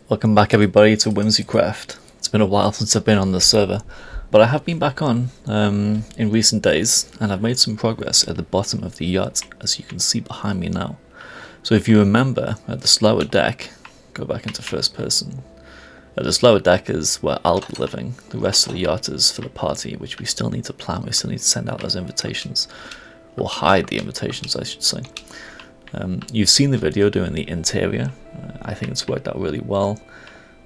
Welcome back everybody to Whimsicraft. It's been a while since I've been on the server, but I have been back on in recent days, and I've made some progress at the bottom of the yacht, as you can see behind me now. So if you remember, at the slower deck, go back into first person, at the slower deck is where I'll be living. The rest of the yacht is for the party, which we still need to plan. We still need to send out those invitations, or hide the invitations I should say. You've seen the video doing the interior. I think it's worked out really well.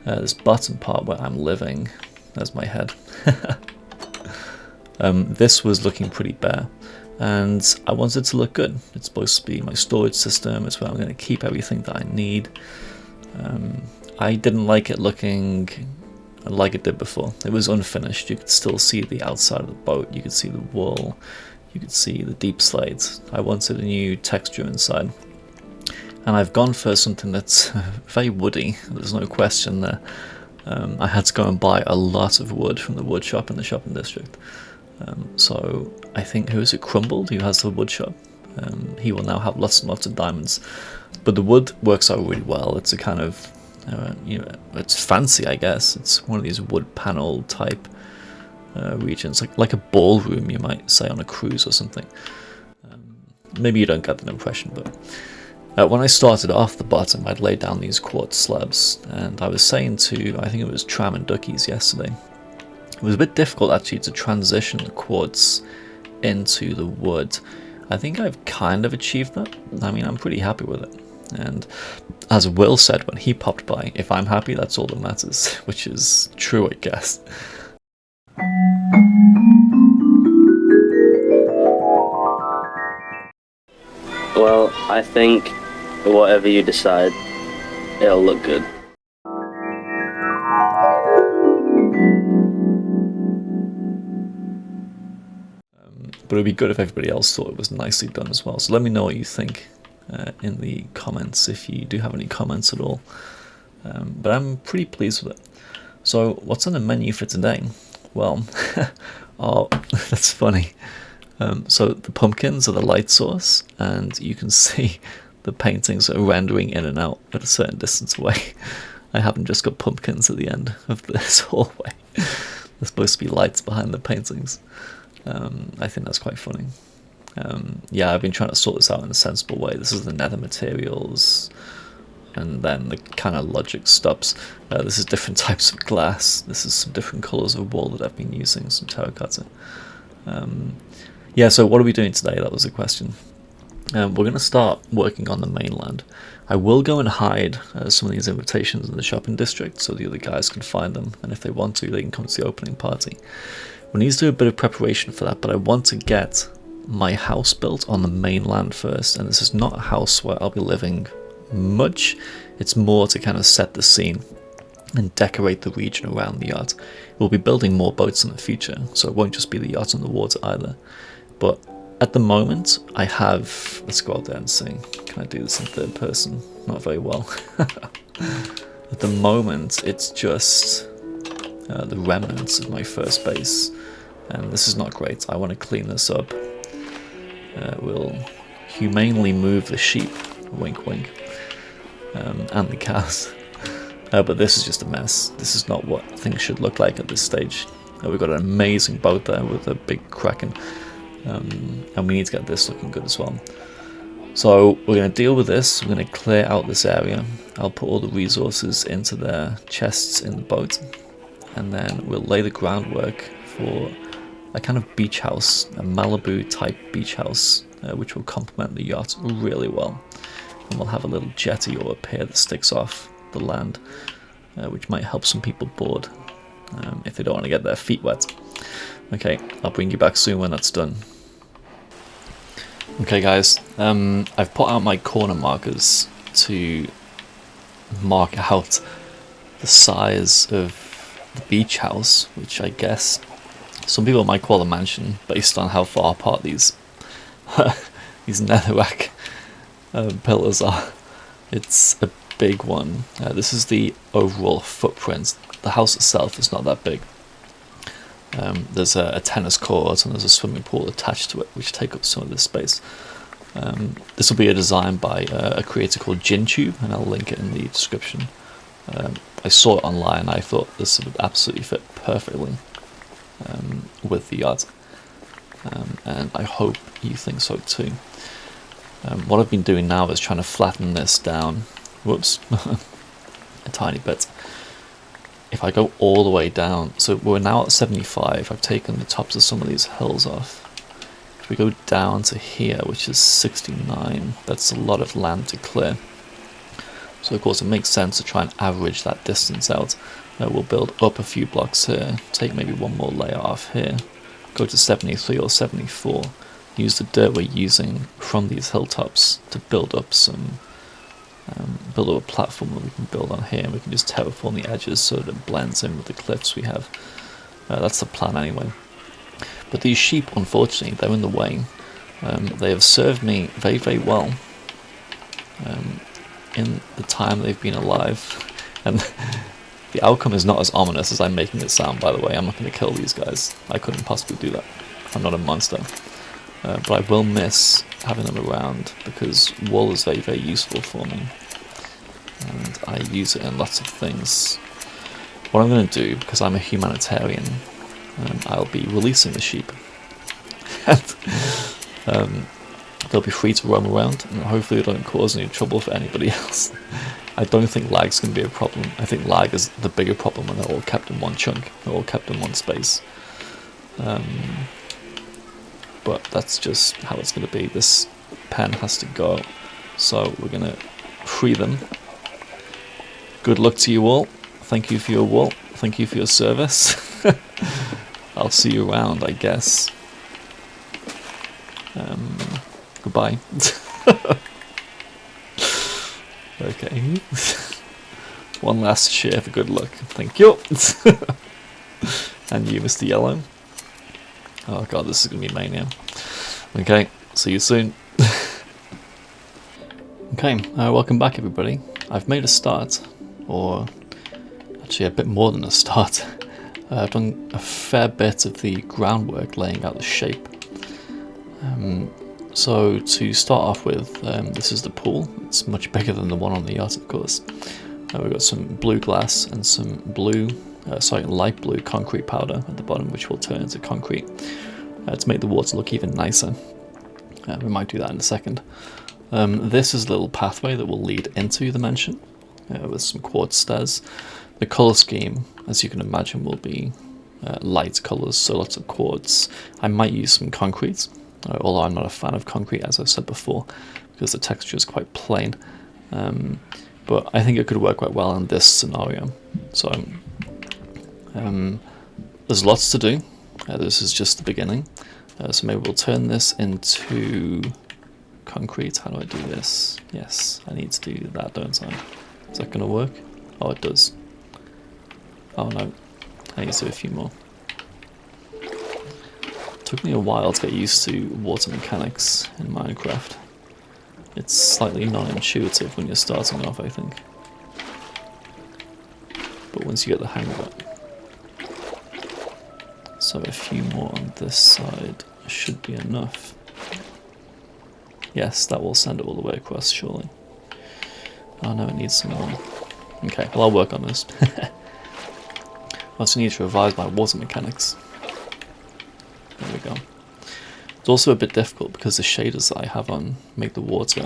This bottom part where I'm living, there's my head. This was looking pretty bare, and I wanted it to look good. It's supposed to be my storage system. It's where I'm going to keep everything that I need. I didn't like it looking like it did before. It was unfinished. You could still see the outside of the boat. You could see the wall. You could see the deep slates. I wanted a new texture inside, and I've gone for something that's very woody. There's no question there. I had to go and buy a lot of wood from the wood shop in the shopping district. So I think, who is it, Crumbled, who has the wood shop? He will now have lots and lots of diamonds. But the wood works out really well. It's a kind of, it's fancy, I guess. It's one of these wood panel type regions, like a ballroom, you might say, on a cruise or something. Maybe you don't get that impression, but when I started off the bottom, I'd laid down these quartz slabs, and I was saying to, I think it was Tram and Duckies yesterday, it was a bit difficult actually to transition the quartz into the wood. I think I've kind of achieved that. I mean, I'm pretty happy with it. And as Will said when he popped by, if I'm happy, that's all that matters, which is true, I guess. Well, I think whatever you decide, it'll look good. But it'd be good if everybody else thought it was nicely done as well. So let me know what you think in the comments, if you do have any comments at all. But I'm pretty pleased with it. So what's on the menu for today? Well, oh, that's funny. So the pumpkins are the light source, and you can see the paintings are rendering in and out at a certain distance away. I haven't just got pumpkins at the end of this hallway. There's supposed to be lights behind the paintings. I think that's quite funny. Yeah, I've been trying to sort this out in a sensible way. This is the nether materials, and then the kind of logic stops. This is different types of glass. This is some different colours of wool that I've been using, some terracotta. Yeah, so what are we doing today? That was the question. We're going to start working on the mainland. I will go and hide some of these invitations in the shopping district so the other guys can find them, and if they want to, they can come to the opening party. We need to do a bit of preparation for that, but I want to get my house built on the mainland first, and this is not a house where I'll be living much. It's more to kind of set the scene and decorate the region around the yacht. We'll be building more boats in the future, so it won't just be the yacht on the water either. But at the moment, I have, let's go out there and see, can I do this in third person? Not very well. At the moment, it's just the remnants of my first base, and this is not great. I want to clean this up. We'll humanely move the sheep, wink wink, and the cows. But this is just a mess. This is not what things should look like at this stage. We've got an amazing boat there with a big kraken. And we need to get this looking good as well. So we're going to deal with this. We're going to clear out this area. I'll put all the resources into their chests in the boat, and then we'll lay the groundwork for a kind of beach house, a Malibu type beach house, which will complement the yacht really well. And we'll have a little jetty or a pier that sticks off the land, which might help some people board if they don't want to get their feet wet. Okay, I'll bring you back soon when that's done. Okay guys, I've put out my corner markers to mark out the size of the beach house, which I guess some people might call a mansion based on how far apart these these netherrack pillars are. It's a big one. This is the overall footprint. The house itself is not that big. There's a tennis court and there's a swimming pool attached to it, which take up some of this space. This will be a design by a creator called GinTube, and I'll link it in the description. I saw it online. I thought this would absolutely fit perfectly with the yacht, and I hope you think so too. What I've been doing now is trying to flatten this down. Whoops, a tiny bit. If I go all the way down, so we're now at 75. I've taken the tops of some of these hills off. If we go down to here, which is 69, that's a lot of land to clear. So of course it makes sense to try and average that distance out. We'll build up a few blocks here, take maybe one more layer off here, go to 73 or 74, use the dirt we're using from these hilltops to build up some, build up a platform that we can build on here, and we can just terraform the edges so that it blends in with the cliffs we have. That's the plan anyway. But these sheep, unfortunately, they're in the way. They have served me very, very well in the time they've been alive, and the outcome is not as ominous as I'm making it sound, by the way. I'm not going to kill these guys. I couldn't possibly do that. I'm not a monster. But I will miss having them around, because wool is very, very useful for me. And I use it in lots of things. What I'm going to do, because I'm a humanitarian, I'll be releasing the sheep. They'll be free to roam around, and hopefully they don't cause any trouble for anybody else. I don't think lag's going to be a problem. I think lag is the bigger problem when they're all kept in one chunk, they're all kept in one space. But that's just how it's going to be. This pen has to go, so we're going to free them. Good luck to you all. Thank you for your wool. Thank you for your service. I'll see you around, I guess. Goodbye. Okay. One last share for good luck. Thank you. And you, Mr. Yellow. Oh god, this is going to be mania. Okay, see you soon. Okay, welcome back everybody. I've made a start, or actually a bit more than a start. I've done a fair bit of the groundwork laying out the shape. So to start off with, this is the pool. It's much bigger than the one on the yacht, of course. We've got some blue glass and some light blue concrete powder at the bottom, which will turn into concrete to make the water look even nicer. We might do that in a second. This is a little pathway that will lead into the mansion with some quartz stairs. The colour scheme, as you can imagine, will be light colours, so lots of quartz. I might use some concrete, although I'm not a fan of concrete, as I said before, because the texture is quite plain. But I think it could work quite well in this scenario. So there's lots to do. This is just the beginning. So maybe we'll turn this into concrete. How do I do this? Yes, I need to do that, don't I? Is that going to work? Oh, it does. Oh no, I need to do a few more. It took me a while to get used to water mechanics in Minecraft. It's slightly non-intuitive when you're starting off, I think. But once you get the hang of it. So a few more on this side should be enough. Yes, that will send it all the way across, surely. Oh no, it needs some more. Okay, well I'll work on this. I also need to revise my water mechanics. There we go. It's also a bit difficult because the shaders that I have on make the water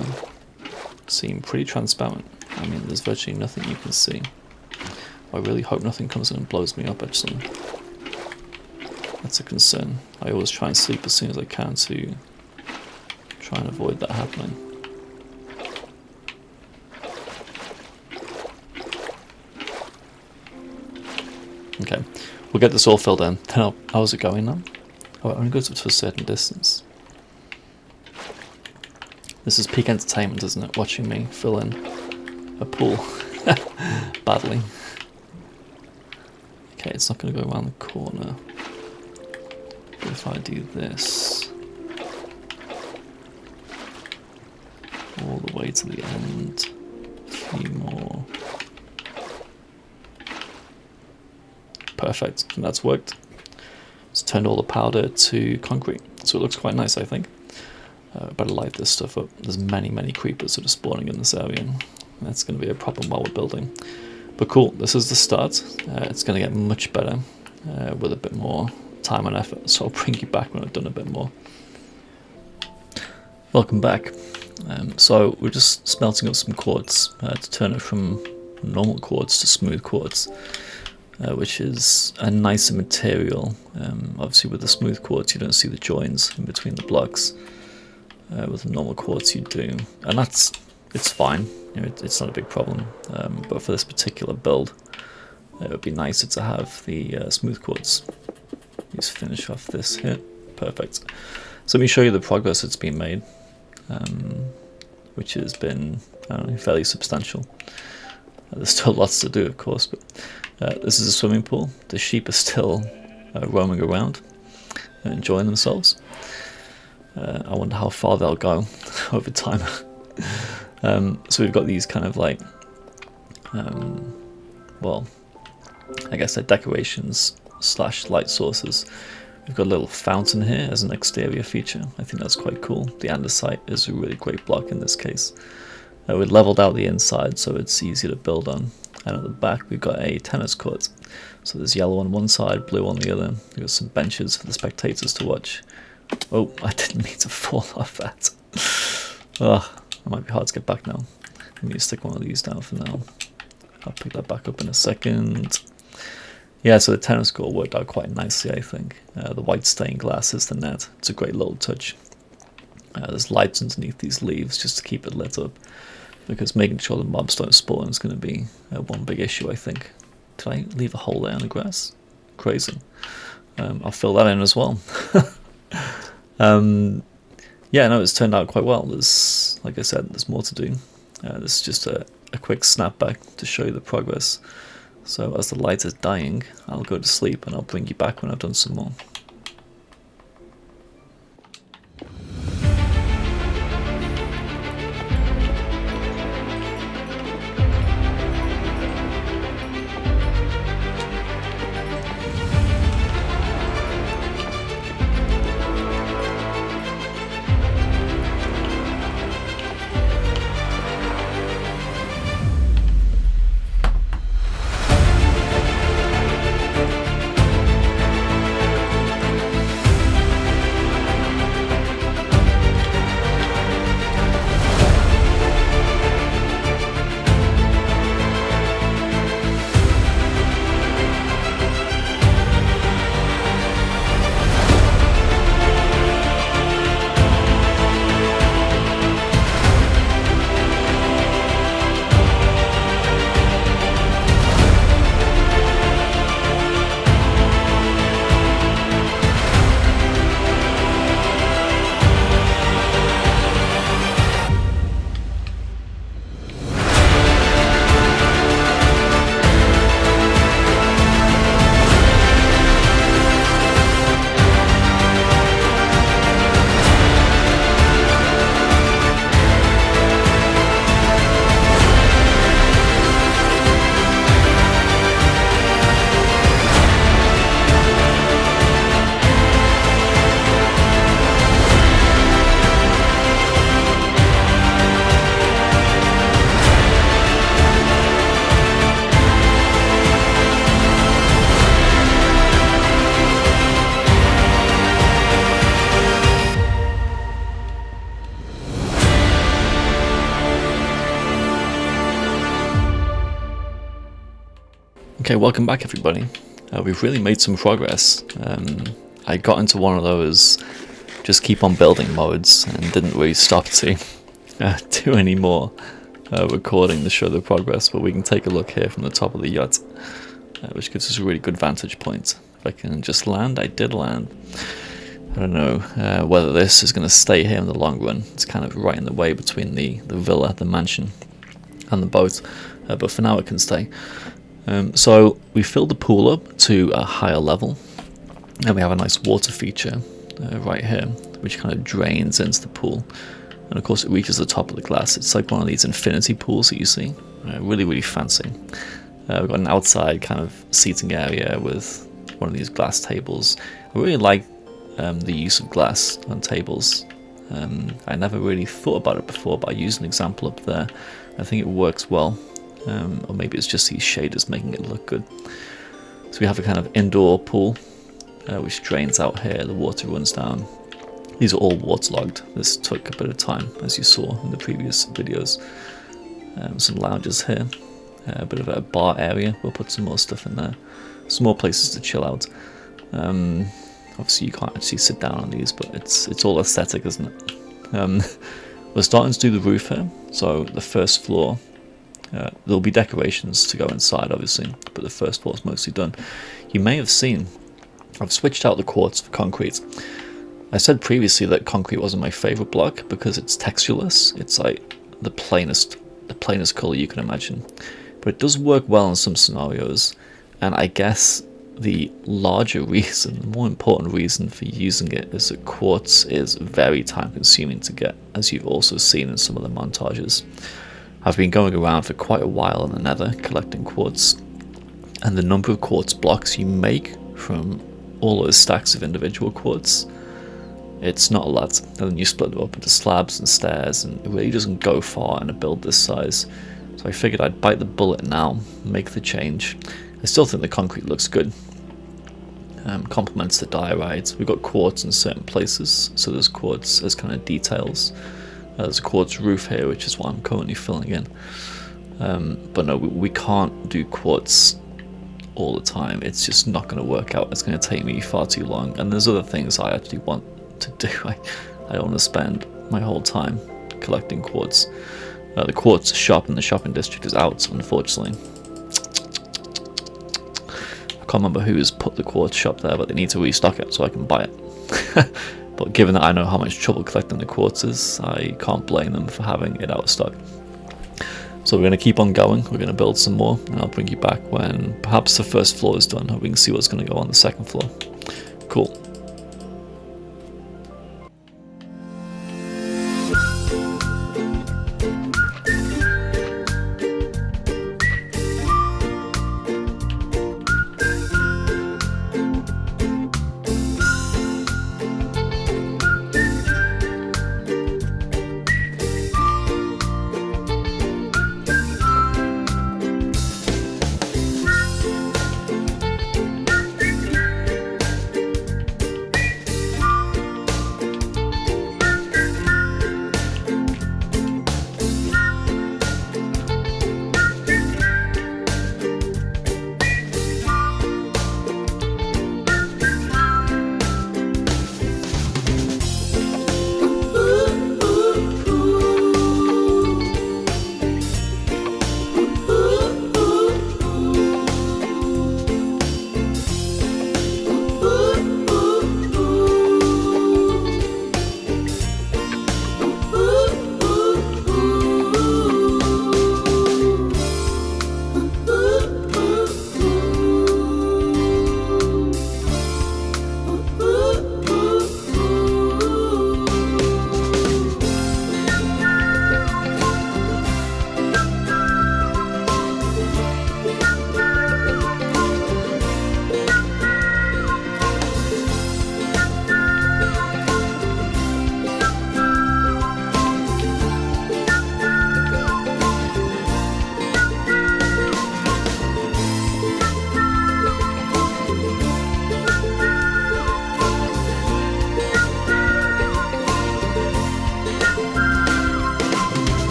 seem pretty transparent. I mean, there's virtually nothing you can see. I really hope nothing comes in and blows me up, actually. That's a concern. I always try and sleep as soon as I can to try and avoid that happening. Okay, we'll get this all filled in. Then how's it going now? Oh, it only goes up to a certain distance. This is peak entertainment, isn't it? Watching me fill in a pool badly. Okay, it's not going to go around the corner. But if I do this all the way to the end, a few more. Perfect, and that's worked. It's turned all the powder to concrete, so it looks quite nice, I think. Better light this stuff up. There's many creepers that are spawning in this area. That's going to be a problem while we're building. But cool, this is the start. It's going to get much better with a bit more time and effort, so I'll bring you back when I've done a bit more. Welcome back. So we're just smelting up some quartz to turn it from normal quartz to smooth quartz, which is a nicer material. Obviously with the smooth quartz you don't see the joins in between the blocks. With the normal quartz you do, and it's fine. You know, it's not a big problem. But for this particular build, it would be nicer to have the smooth quartz. Just finish off this here. Perfect. So let me show you the progress that's been made, which has been, I don't know, fairly substantial. There's still lots to do, of course, but this is a swimming pool. The sheep are still roaming around and enjoying themselves. I wonder how far they'll go over time. So we've got these kind of like, well, I guess they're decorations / light sources. We've got a little fountain here as an exterior feature. I think that's quite cool. The andesite is a really great block in this case. We leveled out the inside so it's easy to build on. And at the back we've got a tennis court. So there's yellow on one side, blue on the other. We've got some benches for the spectators to watch. Oh, I didn't mean to fall off that. Oh, it might be hard to get back now. Let me just stick one of these down for now. I'll pick that back up in a second. Yeah, so the tennis court worked out quite nicely, I think. The white stained glass is the net. It's a great little touch. There's lights underneath these leaves just to keep it lit up, because making sure the mobs don't spawn is going to be one big issue, I think. Did I leave a hole there in the grass? Crazy. I'll fill that in as well. Yeah, no, it's turned out quite well. There's, like I said, there's more to do. This is just a quick snapback to show you the progress. So as the light is dying, I'll go to sleep and I'll bring you back when I've done some more. Okay, welcome back everybody. We've really made some progress. I got into one of those just keep on building modes and didn't really stop to do any more recording to show the progress, but we can take a look here from the top of the yacht, which gives us a really good vantage point. If I can just land, I did land. I don't know whether this is going to stay here in the long run. It's kind of right in the way between the villa, the mansion, and the boat, but for now it can stay. So we filled the pool up to a higher level, and we have a nice water feature right here, which kind of drains into the pool, and of course it reaches the top of the glass. It's like one of these infinity pools that you see, really, really fancy. We've got an outside kind of seating area with one of these glass tables. I really like the use of glass on tables. I never really thought about it before, but I used an example up there. I think it works well. or maybe it's just these shaders making it look good. So we have a kind of indoor pool, which drains out here, the water runs down. These are all waterlogged. This took a bit of time, as you saw in the previous videos. Some lounges here, a bit of a bar area, we'll put some more stuff in there. Some more places to chill out. Obviously you can't actually sit down on these, but it's all aesthetic, isn't it? We're starting to do the roof here, so the first floor, there'll be decorations to go inside obviously, but the first floor is mostly done. You may have seen, I've switched out the quartz for concrete. I said previously that concrete wasn't my favourite block because it's textureless, it's like the plainest colour you can imagine. But it does work well in some scenarios, and I guess the larger reason, the more important reason for using it is that quartz is very time consuming to get, as you've also seen in some of the montages. I've been going around for quite a while in the nether collecting quartz, and the number of quartz blocks you make from all those stacks of individual quartz, it's not a lot. And then you split it up into slabs and stairs, and it really doesn't go far in a build this size. So I figured I'd bite the bullet now, make the change. I still think the concrete looks good. Complements the diorides. We've got quartz in certain places, so there's quartz as kind of details. There's a quartz roof here, which is what I'm currently filling in. But no, we can't do quartz all the time. It's just not going to work out. It's going to take me far too long. And there's other things I actually want to do. I don't want to spend my whole time collecting quartz. The quartz shop in the shopping district is out, unfortunately. I can't remember who has put the quartz shop there, but they need to restock it so I can buy it. But given that I know how much trouble collecting the quartz is, I can't blame them for having it out of stock. So we're going to keep on going, we're going to build some more, and I'll bring you back when perhaps the first floor is done, and we can see what's going to go on the second floor. Cool.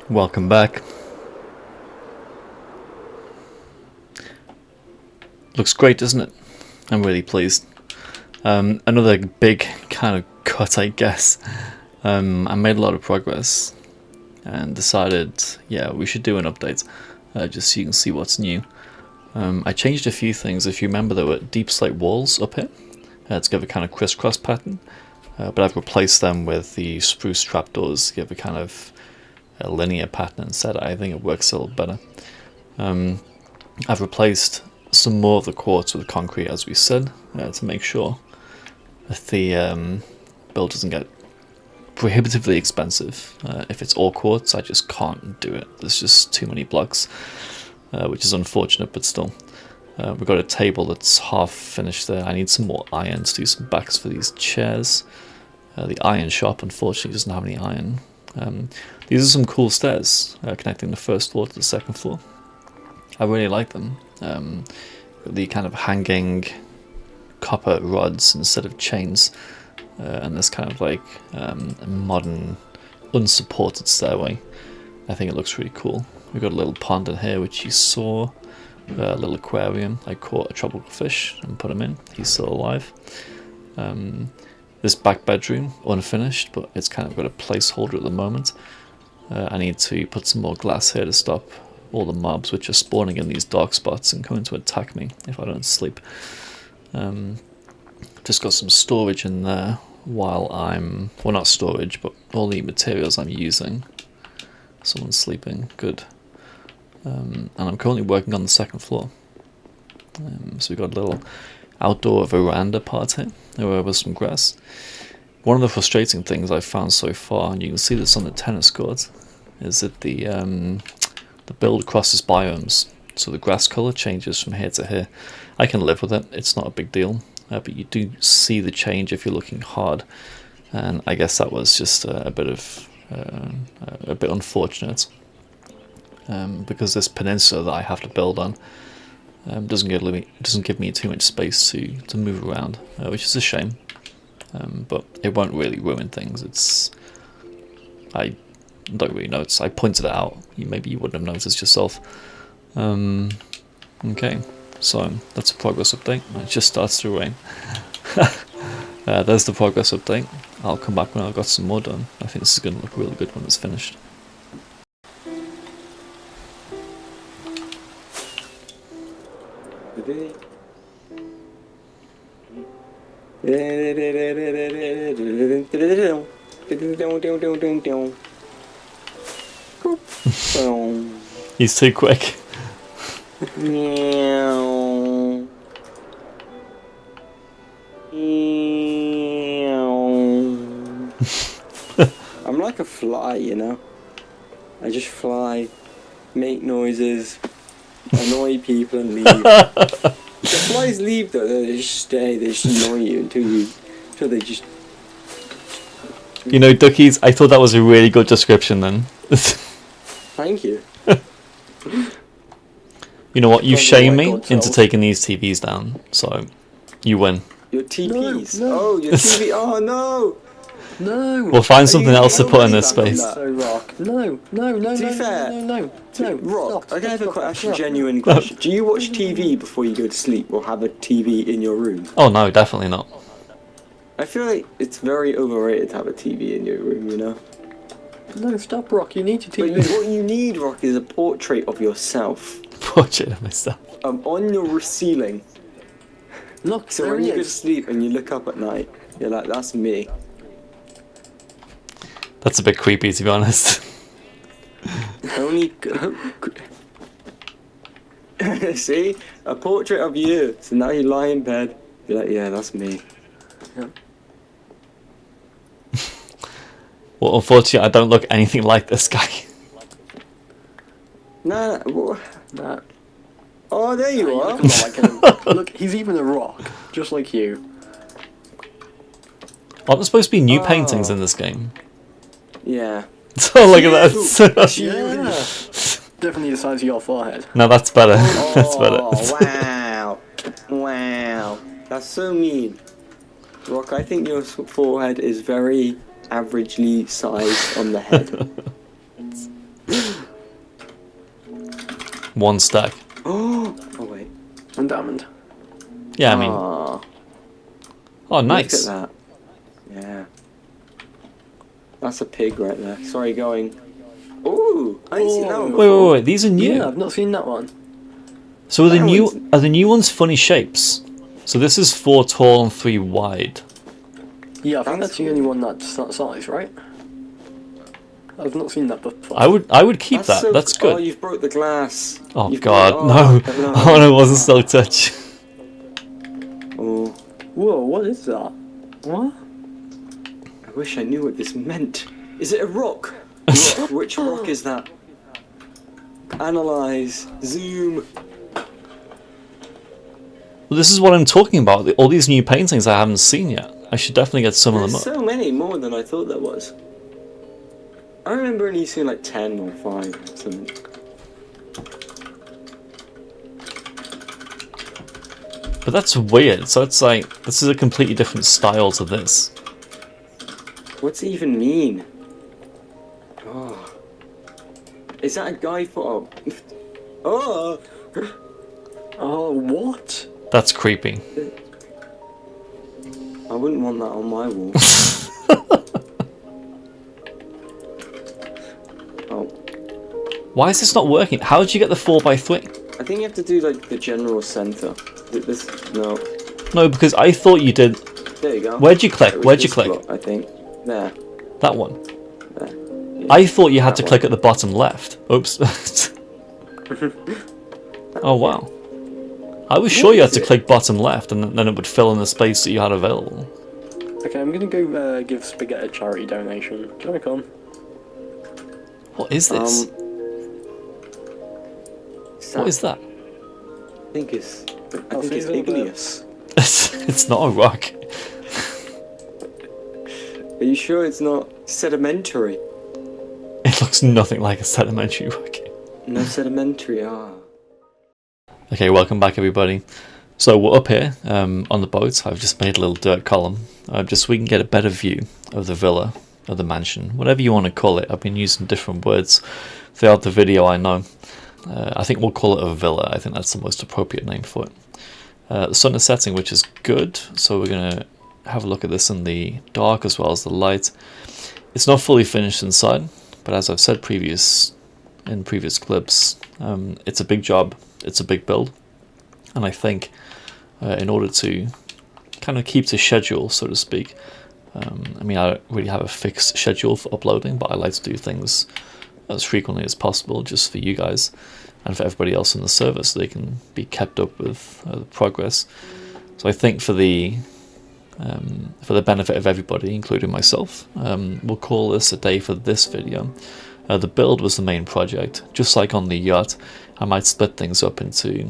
Welcome back. Looks great, doesn't it? I'm really pleased. Another big kind of cut, I guess. I made a lot of progress and decided, yeah, we should do an update, just so you can see what's new. I changed a few things. If you remember, there were deep slate walls up here to give a kind of crisscross pattern, but I've replaced them with the spruce trapdoors to give a kind of a linear pattern instead. I think it works a little better. I've replaced some more of the quartz with concrete, as we said, to make sure that the build doesn't get prohibitively expensive. If it's all quartz, I just can't do it. There's just too many blocks, which is unfortunate, but still. We've got a table that's half finished there. I need some more iron to do some backs for these chairs. The iron shop, unfortunately, doesn't have any iron. These are some cool stairs connecting the first floor to the second floor. I really like them. The kind of hanging copper rods instead of chains, and this kind of like a modern unsupported stairway. I think it looks really cool. We've got a little pond in here which you saw, a little aquarium. I caught a tropical fish and put him in. He's still alive. This back bedroom, unfinished, but it's kind of got a placeholder at the moment. I need to put some more glass here to stop all the mobs which are spawning in these dark spots and coming to attack me if I don't sleep. Just got some storage in there while I'm, well, not storage, but all the materials I'm using. Someone's sleeping, good. And I'm currently working on the second floor. So we've got a little outdoor veranda part here, with some grass. One of the frustrating things I've found so far, and you can see this on the tennis court, is that the build crosses biomes. So the grass colour changes from here to here. I can live with it, it's not a big deal, but you do see the change if you're looking hard. And I guess that was just a bit unfortunate. Because this peninsula that I have to build on doesn't give me too much space to move around, which is a shame. But it won't really ruin things. I don't really notice. I pointed it out. Maybe you wouldn't have noticed yourself. Okay, so that's a progress update. It just starts to rain. There's the progress update. I'll come back when I've got some more done. I think this is going to look really good when it's finished. He's too quick. I'm like a fly, you know. I just fly, make noises, annoy people and leave. The flies leave though, they just stay, they just annoy you until they just... You know, duckies, I thought that was a really good description then. Thank you. You know what, you shame me into taking these TVs down, so you win. Your TVs? No. Oh, your TV, oh no! No. We'll find something else to put in this space. So, Rock. No. To be fair, Rock, Stop, I can have stop, a stop. genuine question. Do you watch TV before you go to sleep, or have a TV in your room? Oh no, definitely not. I feel like it's very overrated to have a TV in your room, you know? No, stop, Rock. You need to But TV. what you need, Rock, is a portrait of yourself. Portrait of myself. On your ceiling. Look, So there when he you go to is. sleep and you look up at night, you're like, that's me. That's a bit creepy, to be honest. Only... See? A portrait of you. So now you lie in bed, you're like, yeah, that's me. Yeah. Well, unfortunately, I don't look anything like this guy. Nah. Nah. Oh, there you You are. look a lot like him. Look, he's even a rock, just like you. Aren't there supposed to be new Oh. paintings in this game? Yeah. So look at that. Yeah. Definitely the size of your forehead. No, that's better. That's better. Oh, wow. Wow. That's so mean. Rock, I think your forehead is very averagely sized on the head. One stack. Oh, wait. And diamond. Yeah, I mean... Aw, Oh, nice. look at that. Yeah. That's a pig right there. Sorry, going. Ooh, I ain't seen that one Wait, before. wait, these are new. Yeah, I've not seen that one. So are That one's- the new ones funny shapes? So this is 4 tall and 3 wide. Yeah, I think That's that's the only one that's that size, right? I've not seen that before. I would keep that. so That's Oh, good. you've broke the glass. Oh You've god, broke- no. no. Oh no, it wasn't Silk Touch. Oh, Whoa, what is that? What? I wish I knew what this meant. Is it a rock? Rock. Which rock is that? Analyze. Zoom. Well, this is what I'm talking about. All these new paintings I haven't seen yet. I should definitely get some of them There's up. so many more than I thought there was. I remember only seeing like 10 or 5 or something. But that's weird. So it's like, this is a completely different style to this. What's it even mean? Oh. Is that a guy for... Oh! Oh, what? That's creepy. I wouldn't want that on my wall. Oh. Why is this not working? How did you get the 4x3? I think you have to do like the general center. This... No. No, because I thought you did There you go. Where'd you click? It was Where'd you this click? block, I think. There. that one. There. Yeah. I thought you had That to click one. at the bottom left. Oops. Oh wow. I was sure you had is to it? click bottom left and then it would fill in the space that you had available. Okay, I'm gonna go give Spaghetti a charity donation. Can I come? What is this? What is that? I think it's... I I'll think see it's you later. igneous. It's not a rock. Are you sure it's not sedimentary? It looks nothing like a sedimentary rock. No sedimentary, ah. Okay, welcome back everybody. So we're up here on the boat. I've just made a little dirt column just so we can get a better view of the villa, of the mansion, whatever you want to call it. I've been using different words throughout the video, I know. I think we'll call it a villa. I think that's the most appropriate name for it. The sun is setting, which is good, so we're going to have a look at this in the dark as well as the light. It's not fully finished inside, but as I've said in previous clips, it's a big job, it's a big build, and I think in order to kind of keep to schedule, so to speak, I mean, I don't really have a fixed schedule for uploading, but I like to do things as frequently as possible just for you guys and for everybody else in the server so they can be kept up with the progress. So I think for the benefit of everybody, including myself, we'll call this a day for this video. The build was the main project. Just like on the yacht, I might split things up into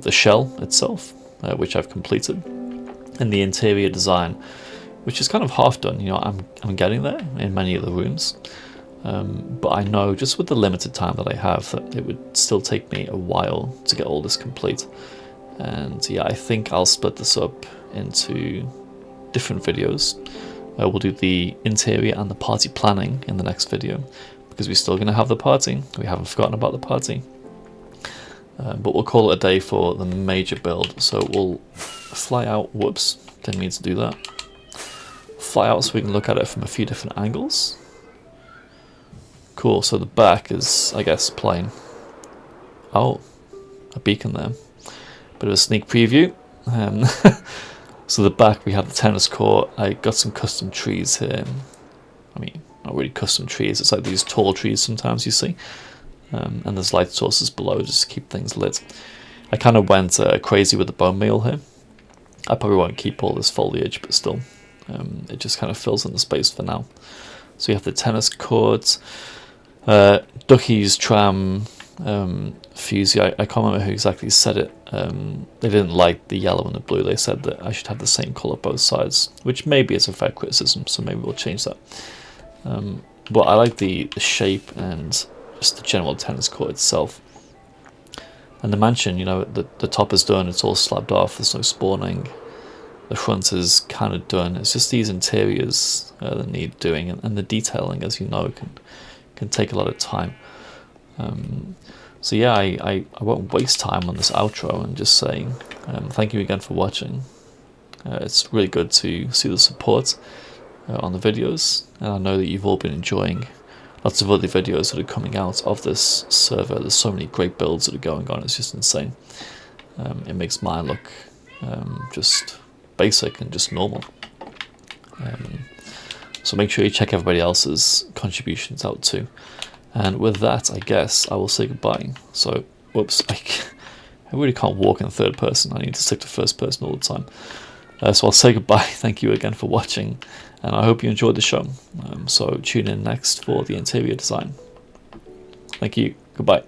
the shell itself, which I've completed, and the interior design, which is kind of half done. You know, I'm getting there in many of the rooms. But I know just with the limited time that I have that it would still take me a while to get all this complete. And yeah, I think I'll split this up into different videos. We'll do the interior and the party planning in the next video because we're still going to have the party. We haven't forgotten about the party. But we'll call it a day for the major build. So we'll fly out. Whoops, didn't mean to do that. Fly out so we can look at it from a few different angles. Cool, so the back is, I guess, plain. Oh, a beacon there. Bit of a sneak preview. So the back, we have the tennis court. I got some custom trees here. I mean, not really custom trees. It's like these tall trees sometimes you see. And there's light sources below just to keep things lit. I kind of went crazy with the bone meal here. I probably won't keep all this foliage, but still. It just kind of fills in the space for now. So you have the tennis courts. Ducky's tram, Fusey, I can't remember who exactly said it. They didn't like the yellow and the blue. They said that I should have the same colour both sides, which maybe is a fair criticism, so maybe we'll change that. But I like the shape and just the general tennis court itself. And the mansion, you know, the top is done, it's all slabbed off, there's no spawning. The front is kind of done. It's just these interiors that need doing, and the detailing, as you know, can take a lot of time. So yeah, I won't waste time on this outro and just say Thank you again for watching. It's really good to see the support on the videos, and I know that you've all been enjoying lots of other videos that are coming out of this server. There's so many great builds that are going on, it's just insane. It makes mine look just basic and just normal. So make sure you check everybody else's contributions out too. And with that, I guess I will say goodbye. So, whoops, I really can't walk in third person. I need to stick to first person all the time. So I'll say goodbye. Thank you again for watching, and I hope you enjoyed the show. So tune in next for the interior design. Thank you. Goodbye.